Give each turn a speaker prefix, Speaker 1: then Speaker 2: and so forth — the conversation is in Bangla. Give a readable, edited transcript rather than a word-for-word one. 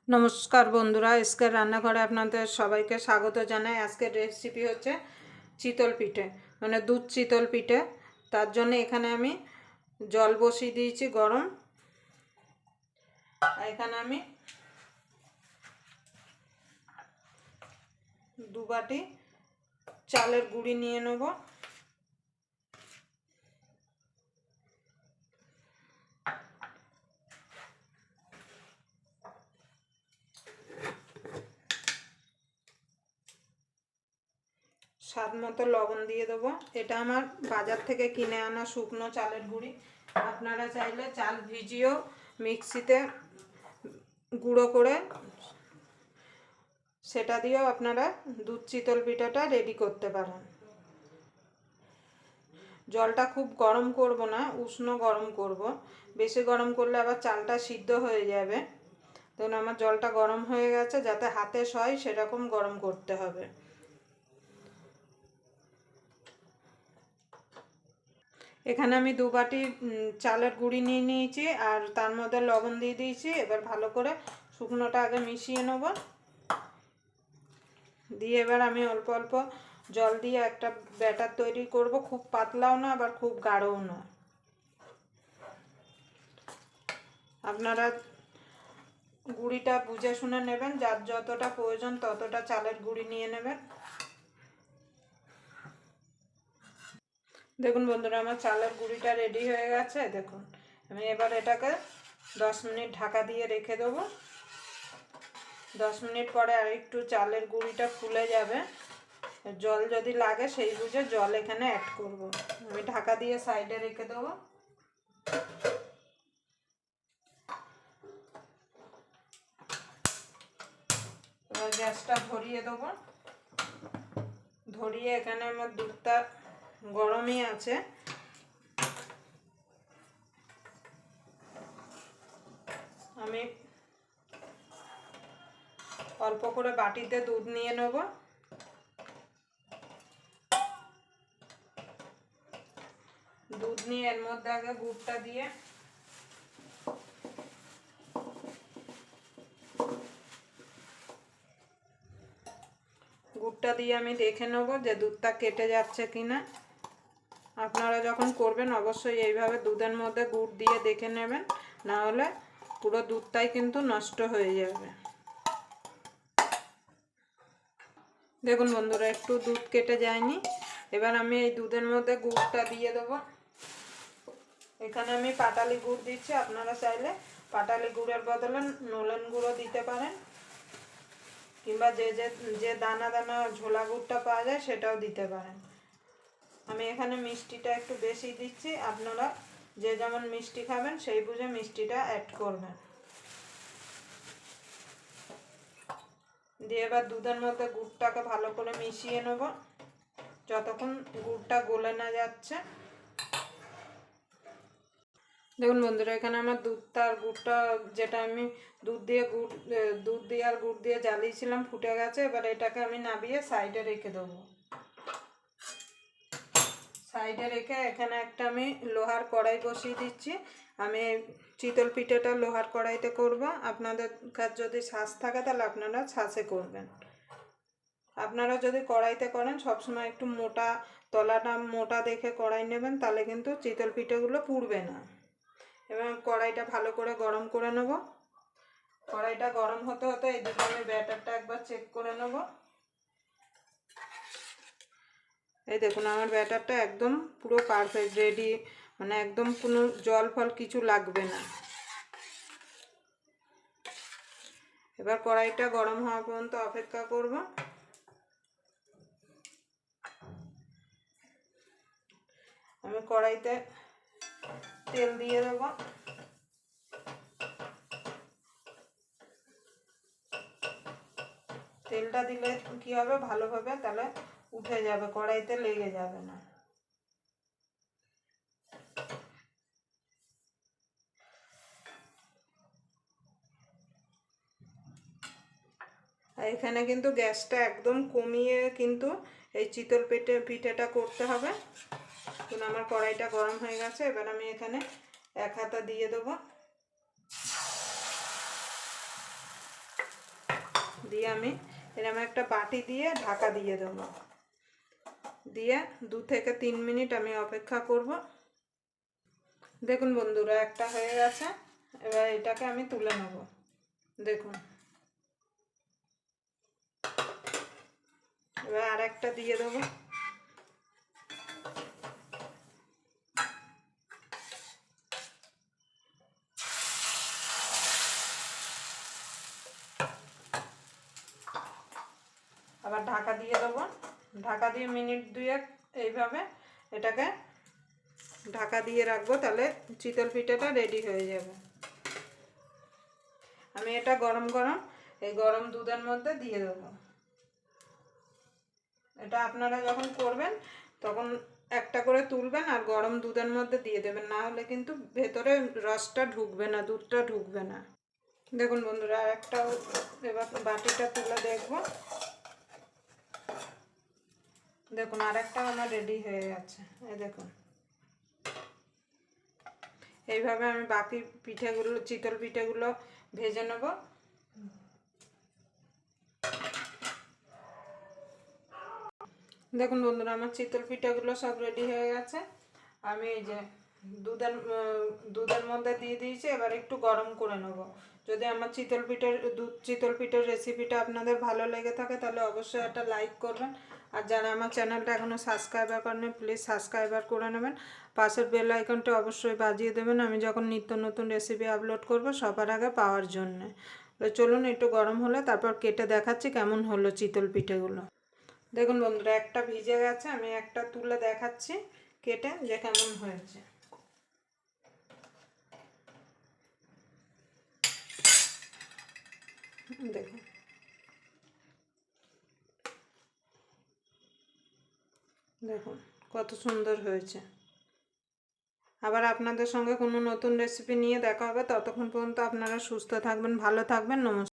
Speaker 1: নমস্কার বন্ধুরা, আজকের রান্নাঘরে আপনাদের সবাইকে স্বাগত জানাই। আজকের রেসিপি হচ্ছে চিতল পিঠে, মানে দুধ চিতল পিঠে। তার জন্য এখানে আমি জল বসিয়ে দিয়েছি গরম। এখানে আমি 2 বাটি চালের গুঁড়ি নিয়ে নেব। স্বাদ মতো লবণ দিয়ে দেবো। এটা আমার বাজার থেকে কিনে আনা শুকনো চালের গুঁড়ি। আপনারা চাইলে চাল ভিজিয়েও মিক্সিতে গুঁড়ো করে সেটা দিয়েও আপনারা দুধ চিতল পিঠাটা রেডি করতে পারেন। জলটা খুব গরম করব না, উষ্ণ গরম করব। বেশি গরম করলে আবার চালটা সিদ্ধ হয়ে যাবে। তখন আমার জলটা গরম হয়ে গেছে, যাতে হাতে সয় সেরকম গরম করতে হবে। এখানে আমি 2 বাটি চালের গুঁড়ি নিয়ে নিয়েছি, আর তার মধ্যে লবণ দিয়ে দিয়েছি। এবার ভালো করে শুকনোটা আগে মিশিয়ে নেব। দিয়ে এবার আমি অল্প অল্প জল দিয়ে একটা ব্যাটার তৈরি করব। খুব পাতলাও না, আবার খুব গাঢ়ও না। আপনারা গুঁড়িটা বুঝে শুনে নেবেন, যার যতটা প্রয়োজন ততটা চালের গুঁড়ি নিয়ে নেবেন। দেখুন বন্ধুরা, আমার চালের গুঁড়িটা রেডি হয়ে গেছে। দেখুন, আমি এবার এটাকে 10 মিনিট ঢাকা দিয়ে রেখে দেবো। 10 মিনিট পরে আর একটু চালের গুঁড়িটা ফুলে যাবে। জল যদি লাগে সেই বুঝে জল এখানে অ্যাড করব। আমি ঢাকা দিয়ে সাইডে রেখে দেবো। এবার গ্যাসটা ধরিয়ে দেবো। ধরিয়ে এখানে আমার দুধটা গরমই আছে। আমি অল্প করে বাটিতে দুধ নিয়ে নেব। দুধ নিয়ে এর মধ্যে আগে গুড়টা দিয়ে আমি দেখে নেব যে দুধটা কেটে যাচ্ছে কিনা। আপনারা যখন করবেন অবশ্যই এইভাবে দুধের মধ্যে গুড় দিয়ে দেখে নেবেন, না হলে পুরো দুধটাই কিন্তু নষ্ট হয়ে যাবে। দেখুন বন্ধুরা, একটু দুধ কেটে যায়নি। এবার আমি এই দুধের মধ্যে গুড়টা দিয়ে দেবো। এখানে আমি পাটালি গুড় দিচ্ছি। আপনারা চাইলে পাটালি গুড়ের বদলে নলেন গুঁড়ো দিতে পারেন, কিংবা যে দানা দানা ঝোলা গুড়টা পাওয়া যায় সেটাও দিতে পারেন। আমি এখানে মিষ্টিটা একটু বেশি দিচ্ছি। আপনারা যে যেমন মিষ্টি খাবেন সেই বুঝে মিষ্টিটা অ্যাড করবেন। দিয়ে এবার দুধের মধ্যে গুড়টাকে ভালো করে মিশিয়ে নেব যতক্ষণ গুড়টা গলে না যাচ্ছে। দেখুন বন্ধুরা, এখানে আমার দুধটা আর গুড়টা, যেটা আমি দুধ দিয়ে আর গুড় দিয়ে জ্বালিয়েছিলাম, ফুটে গেছে। এবার এটাকে আমি নামিয়ে সাইডে রেখে দেবো। সাইডে রেখে এখানে একটা আমি লোহার কড়াই বসিয়ে দিচ্ছি। আমি চিতল পিঠেটা লোহার কড়াইতে করব। আপনাদের কাছে যদি ছাঁচ থাকে তাহলে আপনারা ছাঁচে করবেন। আপনারা যদি কড়াইতে করেন সবসময় একটু মোটা, তলাটা মোটা দেখে কড়াই নেবেন, তাহলে কিন্তু চিতল পিঠেগুলো পুড়বে না। এবং কড়াইটা ভালো করে গরম করে নেব। কড়াইটা গরম হতে হতে এদিকে আমি ব্যাটারটা একবার চেক করে নেব। এই দেখুন, আমার ব্যাটারটা একদম পুরো পারফেক্ট রেডি, মানে একদম কোনো জল ফল কিছু লাগবে না। এবার কড়াইটা গরম হওয়া পর্যন্ত অপেক্ষা করব। আমি কড়াইতে তেল দিয়ে দেব। তেলটা দিলে কি হবে, ভালোভাবে তাহলে উঠে যাবে, কড়াইতে লেগে যাবে না। এখানে কিন্তু গ্যাসটা একদম কমিয়ে কিন্তু এই চিতল পিঠেটা করতে হবে। এখন আমার কড়াইটা গরম হয়ে গেছে। এবার আমি এখানে 1 হাতা দিয়ে দেবো। দিয়ে আমি এরকম একটা বাটি দিয়ে ঢাকা দিয়ে দেবো, দিয়ে 2 থেকে 3 মিনিট আমি অপেক্ষা করব। দেখুন বন্ধুরা, একটা হয়ে গেছে। এবার এটাকে আমি তুলে নেব। দেখুন, এবার আরেকটা দিয়ে দেবো। আবার ঢাকা দিয়ে দেবো। ঢাকা দিয়ে মিনিট 2 এইভাবে এটাকে ঢাকা দিয়ে রাখবো, তাহলে চিতল পিঠাটা রেডি হয়ে যাবে। আমি এটা গরম গরম এই গরম দুধের মধ্যে দিয়ে দেবো। এটা আপনারা যখন করবেন তখন একটা করে তুলবেন আর গরম দুধের মধ্যে দিয়ে দেবেন, না হলে কিন্তু ভেতরে রসটা ঢুকবে না, দুধটা ঢুকবে না। দেখুন বন্ধুরা, একটা এবার বাটিটা তুলে দেখবো। দেখুন, আরেকটা আমার রেডি হয়ে গেছে। এই দেখুন, এইভাবে আমি বাকি পিঠেগুলো, চিতল পিঠেগুলো ভেজে নেব। দেখুন বন্ধুরা, আমার চিতল পিঠাগুলো সব রেডি হয়ে গেছে। আমি এই যে দুধের মধ্যে দিয়ে দিয়েছি, এবার একটু গরম করে নেব। যদি আমার চিতল পিঠের রেসিপিটা আপনাদের ভালো লেগে থাকে তাহলে অবশ্যই একটা লাইক করবেন। আর যারা আমার চ্যানেলটা এখনও সাবস্ক্রাইবার করেনি প্লিজ সাবস্ক্রাইবার করে নেবেন। পাশের বেল আইকনটা অবশ্যই বাজিয়ে দেবেন, আমি যখন নিত্য নতুন রেসিপি আপলোড করব সবার আগে পাওয়ার জন্যে। চলুন, একটু গরম হলে তারপর কেটে দেখাচ্ছি কেমন হলো চিতল পিঠেগুলো। দেখুন বন্ধুরা, একটা ভিজে গেছে, আমি একটা তুলে দেখাচ্ছি কেটে যে কেমন হয়েছে। দেখুন, দেখুন কত সুন্দর হয়েছে। আবার আপনাদের সঙ্গে কোনো নতুন রেসিপি নিয়ে দেখা হবে। ততক্ষণ পর্যন্ত আপনারা সুস্থ থাকবেন, ভালো থাকবেন। নমস্কার।